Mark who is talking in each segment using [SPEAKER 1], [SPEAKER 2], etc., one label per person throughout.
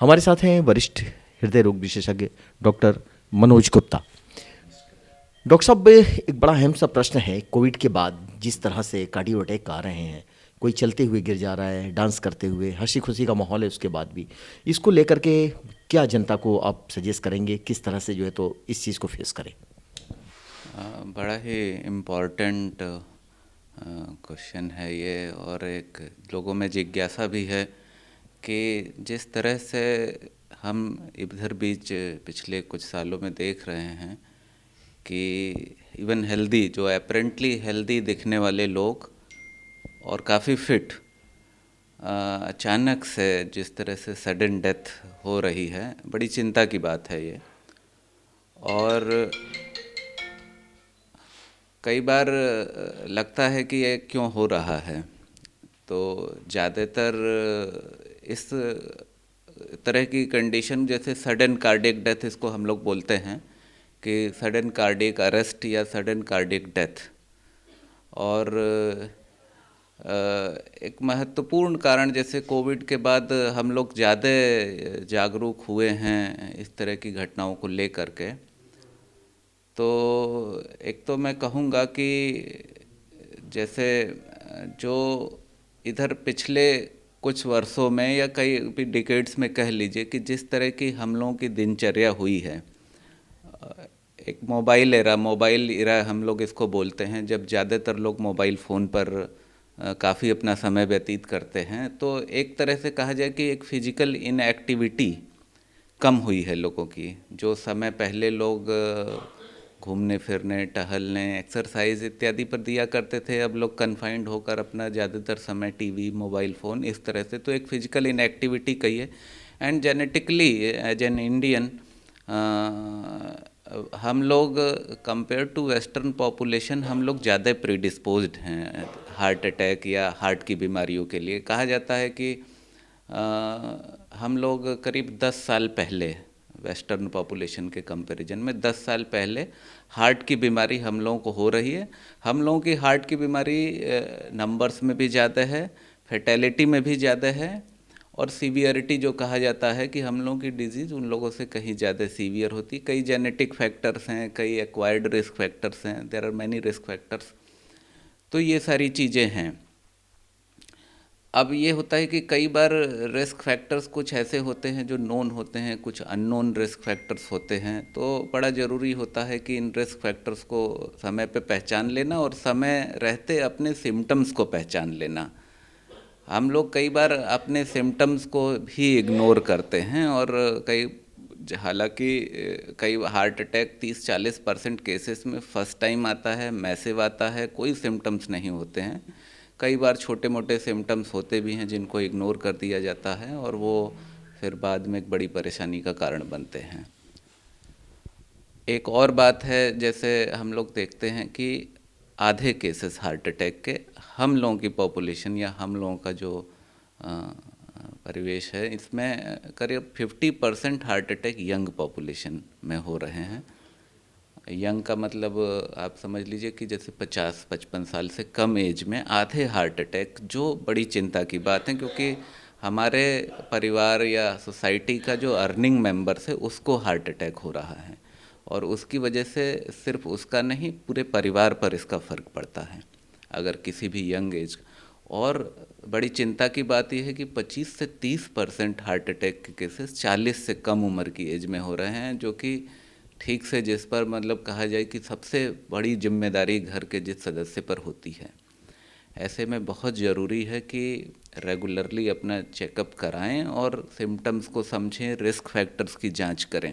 [SPEAKER 1] हमारे साथ हैं वरिष्ठ हृदय रोग विशेषज्ञ डॉक्टर मनोज गुप्ता। डॉक्टर साहब, एक बड़ा अहम सा प्रश्न है। कोविड के बाद जिस तरह से कार्डियो अटैक आ रहे हैं, कोई चलते हुए गिर जा रहा है, डांस करते हुए, हंसी खुशी का माहौल है, उसके बाद भी इसको लेकर के क्या जनता को आप सजेस्ट करेंगे, किस तरह से जो है तो इस चीज़ को फेस करें?
[SPEAKER 2] बड़ा ही इम्पोर्टेंट क्वेश्चन है ये, और एक लोगों में जिज्ञासा भी है कि जिस तरह से हम इधर बीच पिछले कुछ सालों में देख रहे हैं कि इवन हेल्दी, जो अपेरेंटली हेल्दी दिखने वाले लोग और काफ़ी फिट, अचानक से जिस तरह से सडन डेथ हो रही है, बड़ी चिंता की बात है ये। और कई बार लगता है कि ये क्यों हो रहा है। तो ज़्यादातर इस तरह की कंडीशन, जैसे सडन कार्डियक डेथ इसको हम लोग बोलते हैं, कि सडन कार्डियक अरेस्ट या सडन कार्डियक डेथ। और एक महत्वपूर्ण कारण, जैसे कोविड के बाद हम लोग ज़्यादा जागरूक हुए हैं इस तरह की घटनाओं को लेकर के। तो एक तो मैं कहूँगा कि जैसे जो इधर पिछले कुछ वर्षों में या कई भी डिकेड्स में कह लीजिए कि जिस तरह की हम लोगों की दिनचर्या हुई है, एक मोबाइल एरा हम लोग इसको बोलते हैं, जब ज़्यादातर लोग मोबाइल फ़ोन पर काफ़ी अपना समय व्यतीत करते हैं, तो एक तरह से कहा जाए कि एक फिजिकल इनएक्टिविटी कम हुई है लोगों की। जो समय पहले लोग घूमने फिरने, टहलने, एक्सरसाइज इत्यादि पर दिया करते थे, अब लोग कन्फाइंड होकर अपना ज़्यादातर समय टीवी, मोबाइल फ़ोन, इस तरह से। तो एक फिजिकल इनएक्टिविटी कहिए। And genetically as an Indian हम लोग कंपेयर टू वेस्टर्न पॉपुलेशन, हम लोग ज़्यादा प्रीडिस्पोज्ड हैं हार्ट अटैक या हार्ट की बीमारियों के लिए। कहा जाता है कि हम लोग करीब 10 साल पहले, वेस्टर्न पॉपुलेशन के कंपैरिजन में 10 साल पहले हार्ट की बीमारी हम लोगों को हो रही है। हम लोगों की हार्ट की बीमारी नंबर्स में भी ज़्यादा है, फैटेलिटी में भी ज़्यादा है, और सीवियरिटी जो कहा जाता है कि हम लोगों की डिजीज़ उन लोगों से कहीं ज़्यादा सीवियर होती। कई जेनेटिक फैक्टर्स हैं, कई एक्वायर्ड रिस्क फैक्टर्स हैं, there are many risk factors. तो ये सारी चीज़ें हैं। अब ये होता है कि कई बार रिस्क फैक्टर्स कुछ ऐसे होते हैं जो नोन होते हैं, कुछ अननोन रिस्क फैक्टर्स होते हैं। तो बड़ा ज़रूरी होता है कि इन रिस्क फैक्टर्स को समय पे पहचान लेना और समय रहते अपने सिम्टम्स को पहचान लेना। हम लोग कई बार अपने सिम्टम्स को भी इग्नोर करते हैं, और हालांकि कई हार्ट अटैक 30-40% केसेस में फर्स्ट टाइम आता है, मैसिव आता है, कोई सिम्टम्स नहीं होते हैं। कई बार छोटे मोटे सिम्टम्स होते भी हैं जिनको इग्नोर कर दिया जाता है, और वो फिर बाद में एक बड़ी परेशानी का कारण बनते हैं। एक और बात है, जैसे हम लोग देखते हैं कि आधे केसेस हार्ट अटैक के हम लोगों की पॉपुलेशन या हम लोगों का जो परिवेश है, इसमें करीब 50% हार्ट अटैक यंग पॉपुलेशन में हो रहे हैं। यंग का मतलब आप समझ लीजिए कि जैसे 50-55 साल से कम एज में आधे हार्ट अटैक, जो बड़ी चिंता की बात है, क्योंकि हमारे परिवार या सोसाइटी का जो अर्निंग मेंबर्स है उसको हार्ट अटैक हो रहा है, और उसकी वजह से सिर्फ उसका नहीं, पूरे परिवार पर इसका फ़र्क पड़ता है अगर किसी भी यंग एज। और बड़ी चिंता की बात यह है कि 25 से 30% हार्ट अटैक के केसेस 40 से कम उम्र की एज में हो रहे हैं, जो कि ठीक से, जिस पर मतलब कहा जाए कि सबसे बड़ी जिम्मेदारी घर के जिस सदस्य पर होती है। ऐसे में बहुत ज़रूरी है कि रेगुलरली अपना चेकअप कराएं और सिम्टम्स को समझें, रिस्क फैक्टर्स की जांच करें।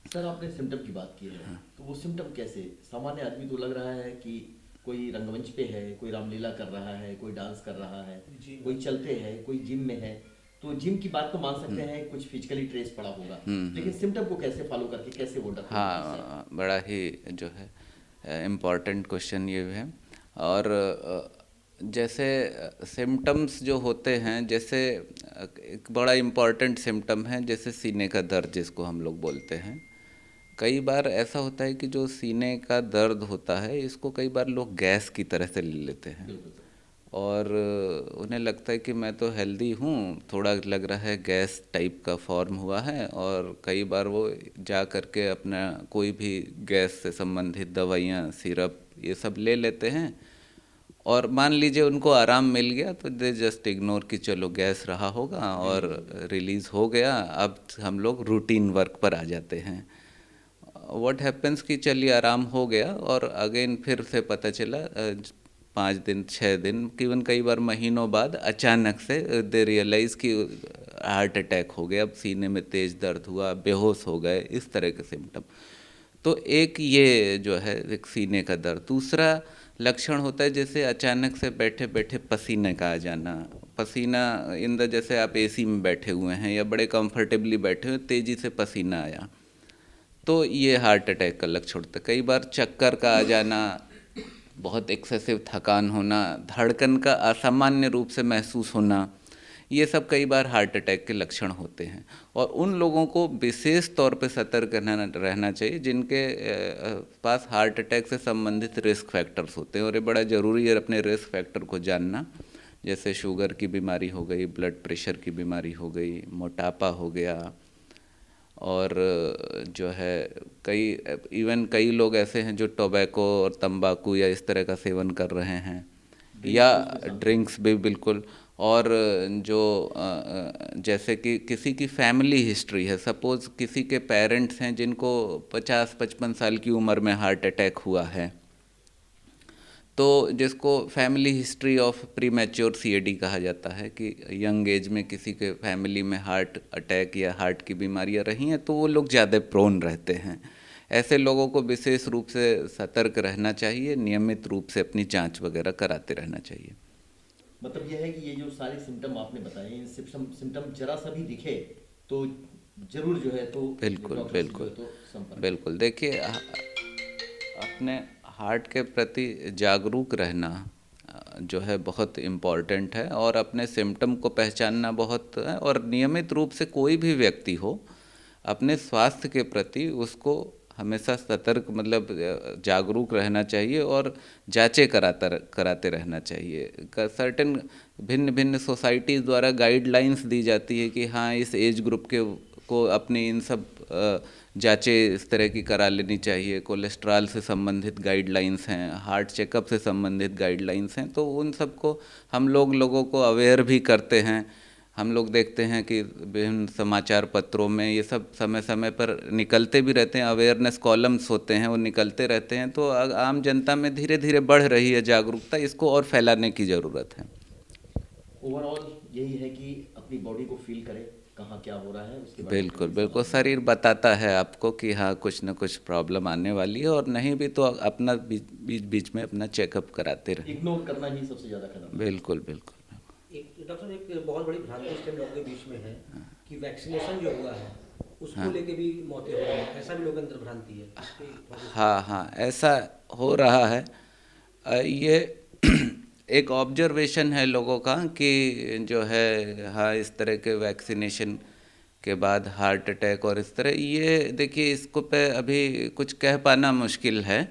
[SPEAKER 1] सर, आपने सिम्टम की बात की है, तो वो सिम्टम कैसे? सामान्य आदमी तो लग रहा है कि कोई रंगमंच पे है, कोई रामलीला कर रहा है, कोई डांस कर रहा है, कोई चलते है, कोई जिम में है। तो जिम की बात तो मान सकते हैं, कुछ फिजिकली ट्रेस पड़ा होगा, लेकिन सिम्टम को कैसे फॉलो करके कैसे वो डॉक्टर को पहुंचता है?
[SPEAKER 2] बड़ा ही जो है इम्पॉर्टेंट क्वेश्चन ये है। और जैसे सिम्टम्स जो होते हैं, जैसे एक बड़ा इम्पॉर्टेंट सिम्टम है जैसे सीने का दर्द, जिसको हम लोग बोलते हैं। कई बार ऐसा होता है कि जो सीने का दर्द होता है, इसको कई बार लोग गैस की तरह से ले लेते हैं, और उन्हें लगता है कि मैं तो हेल्दी हूँ, थोड़ा लग रहा है गैस टाइप का फॉर्म हुआ है, और कई बार वो जा करके अपना कोई भी गैस से संबंधित दवाइयाँ, सिरप ये सब ले लेते हैं, और मान लीजिए उनको आराम मिल गया तो दे जस्ट इग्नोर कि चलो गैस रहा होगा और रिलीज़ हो गया, अब हम लोग रूटीन वर्क पर आ जाते हैं। व्हाट हैपेंस कि चलिए आराम हो गया, और अगेन फिर से पता चला 5 दिन 6 दिन इवन कई बार महीनों बाद अचानक से दे रियलाइज़ कि हार्ट अटैक हो गया, अब सीने में तेज़ दर्द हुआ, बेहोश हो गए, इस तरह के सिम्टम। तो एक ये जो है एक सीने का दर्द। दूसरा लक्षण होता है जैसे अचानक से बैठे बैठे पसीने का आ जाना, पसीना इन द जैसे आप एसी में बैठे हुए हैं या बड़े कंफर्टेबली बैठे हुए, तेज़ी से पसीना आया, तो ये हार्ट अटैक का लक्षण होता है। कई बार चक्कर का आ जाना, बहुत एक्सेसिव थकान होना, धड़कन का असामान्य रूप से महसूस होना, ये सब कई बार हार्ट अटैक के लक्षण होते हैं। और उन लोगों को विशेष तौर पे सतर्क रहना चाहिए जिनके पास हार्ट अटैक से संबंधित रिस्क फैक्टर्स होते हैं, और ये बड़ा ज़रूरी है अपने रिस्क फैक्टर को जानना। जैसे शुगर की बीमारी हो गई, ब्लड प्रेशर की बीमारी हो गई, मोटापा हो गया, और जो है कई लोग ऐसे हैं जो टोबैको और तंबाकू या इस तरह का सेवन कर रहे हैं, या ड्रिंक्स भी बिल्कुल। और जो जैसे कि किसी की फैमिली हिस्ट्री है, सपोज़ किसी के पेरेंट्स हैं जिनको 50-55 साल की उम्र में हार्ट अटैक हुआ है, तो जिसको family history of premature CAD कहा जाता है, कि यंग एज में किसी के फैमिली में हार्ट अटैक या हार्ट की बीमारियां रही हैं, तो वो लोग ज़्यादा प्रोन रहते हैं। ऐसे लोगों को विशेष रूप से सतर्क रहना चाहिए, नियमित रूप से अपनी जांच वगैरह कराते रहना चाहिए।
[SPEAKER 1] मतलब यह है कि ये जो सारे सिम्टम आपने बताए, इन सिम्टम जरा सा भी दिखे तो जरूर जो है तो
[SPEAKER 2] बिल्कुल
[SPEAKER 1] डॉक्टर से जो
[SPEAKER 2] बिल्कुल
[SPEAKER 1] है तो संपर्क।
[SPEAKER 2] बिल्कुल। देखिए अपने हार्ट के प्रति जागरूक रहना जो है बहुत इम्पॉर्टेंट है, और अपने सिम्टम को पहचानना बहुत है, और नियमित रूप से कोई भी व्यक्ति हो अपने स्वास्थ्य के प्रति उसको हमेशा सतर्क मतलब जागरूक रहना चाहिए, और जांचें कराते रहना चाहिए। सर्टेन भिन्न भिन्न सोसाइटीज़ द्वारा गाइडलाइंस दी जाती है कि हाँ इस एज ग्रुप के को अपनी इन सब जांचें इस तरह की करा लेनी चाहिए। कोलेस्ट्रॉल से संबंधित गाइडलाइंस हैं, हार्ट चेकअप से संबंधित गाइडलाइंस हैं, तो उन सबको हम लोगों को अवेयर भी करते हैं। हम लोग देखते हैं कि विभिन्न समाचार पत्रों में ये सब समय समय पर निकलते भी रहते हैं, अवेयरनेस कॉलम्स होते हैं, वो निकलते रहते हैं। तो आम जनता में धीरे धीरे बढ़ रही है जागरूकता, इसको और फैलाने की ज़रूरत है।
[SPEAKER 1] ओवरऑल यही है कि अपनी बॉडी को फील करें, कहाँ क्या हो रहा है उसके बारे में
[SPEAKER 2] बिल्कुल
[SPEAKER 1] थोड़ी
[SPEAKER 2] बिल्कुल,
[SPEAKER 1] समझ
[SPEAKER 2] शरीर बताता है आपको कि हाँ कुछ न कुछ प्रॉब्लम आने वाली है, और नहीं भी तो अपना बीच बीच में अपना चेकअप कराते रहे।
[SPEAKER 1] इग्नोर करना ही सबसे ज़्यादा खतरनाक।
[SPEAKER 2] बिल्कुल बिल्कुल।
[SPEAKER 3] एक डॉक्टर साहब, एक बहुत बड़ी भ्रांति इस टाइम लोगों के बीच में है कि वैक्सीनेशन जो हुआ है उसको लेके भी मौतें हो रही हैं, ऐसा भी लोगों के अंदर भ्रांति है।
[SPEAKER 2] हाँ हाँ, ऐसा हो रहा है। ये एक ऑब्जर्वेशन है लोगों का कि जो है हाँ इस तरह के वैक्सीनेशन के बाद हार्ट अटैक और इस तरह, ये देखिए इसको पे अभी कुछ कह पाना मुश्किल है,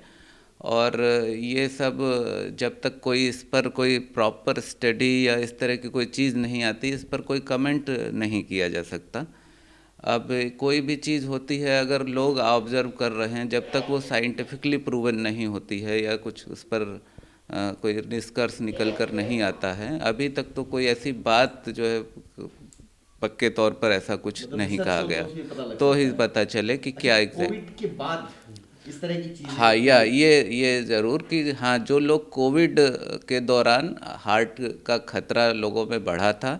[SPEAKER 2] और ये सब जब तक कोई इस पर कोई प्रॉपर स्टडी या इस तरह की कोई चीज़ नहीं आती, इस पर कोई कमेंट नहीं किया जा सकता। अब कोई भी चीज़ होती है अगर लोग ऑब्जर्व कर रहे हैं, जब तक वो साइंटिफिकली प्रूवन नहीं होती है या कुछ उस पर कोई निष्कर्ष निकल कर नहीं आता है, अभी तक तो कोई ऐसी बात जो है पक्के तौर पर ऐसा कुछ
[SPEAKER 1] मतलब
[SPEAKER 2] नहीं
[SPEAKER 1] रिसर्च
[SPEAKER 2] कहा
[SPEAKER 1] हो
[SPEAKER 2] गया,
[SPEAKER 1] तो ही पता लग
[SPEAKER 2] तो
[SPEAKER 1] सकता
[SPEAKER 2] ही
[SPEAKER 1] है।
[SPEAKER 2] पता चले कि क्या एग्जैक्ट।
[SPEAKER 1] कोविड के बाद इस तरह की चीजें
[SPEAKER 2] हाँ, या ये ज़रूर कि हाँ जो लोग कोविड के दौरान हार्ट का खतरा लोगों में बढ़ा था,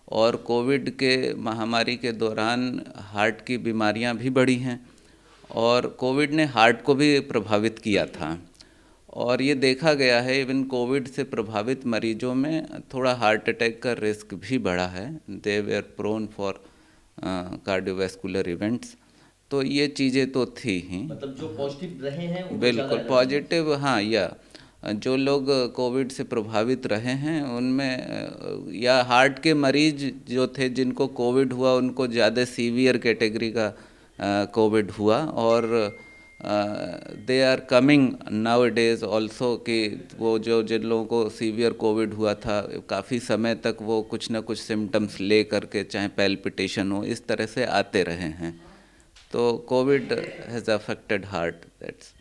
[SPEAKER 2] और कोविड के महामारी के दौरान हार्ट की बीमारियां भी बढ़ी हैं, और कोविड ने हार्ट को भी प्रभावित किया था, और ये देखा गया है इवन कोविड से प्रभावित मरीजों में थोड़ा हार्ट अटैक का रिस्क भी बढ़ा है। They were prone for cardiovascular events. तो ये चीज़ें तो थी ही।
[SPEAKER 1] मतलब जो पॉजिटिव रहे हैं उनको
[SPEAKER 2] बिल्कुल
[SPEAKER 1] ज़्यादा
[SPEAKER 2] पॉजिटिव, हाँ, या जो लोग कोविड से प्रभावित रहे हैं उनमें या हार्ट के मरीज जो थे जिनको कोविड हुआ उनको ज़्यादा सीवियर कैटेगरी का कोविड हुआ, और they are coming nowadays also कि वो जो जिन लोगों को सीवियर कोविड हुआ था काफ़ी समय तक वो कुछ ना कुछ सिम्टम्स ले करके चाहे पैल्पिटेशन हो इस तरह से आते रहे हैं, तो Covid has affected heart, that's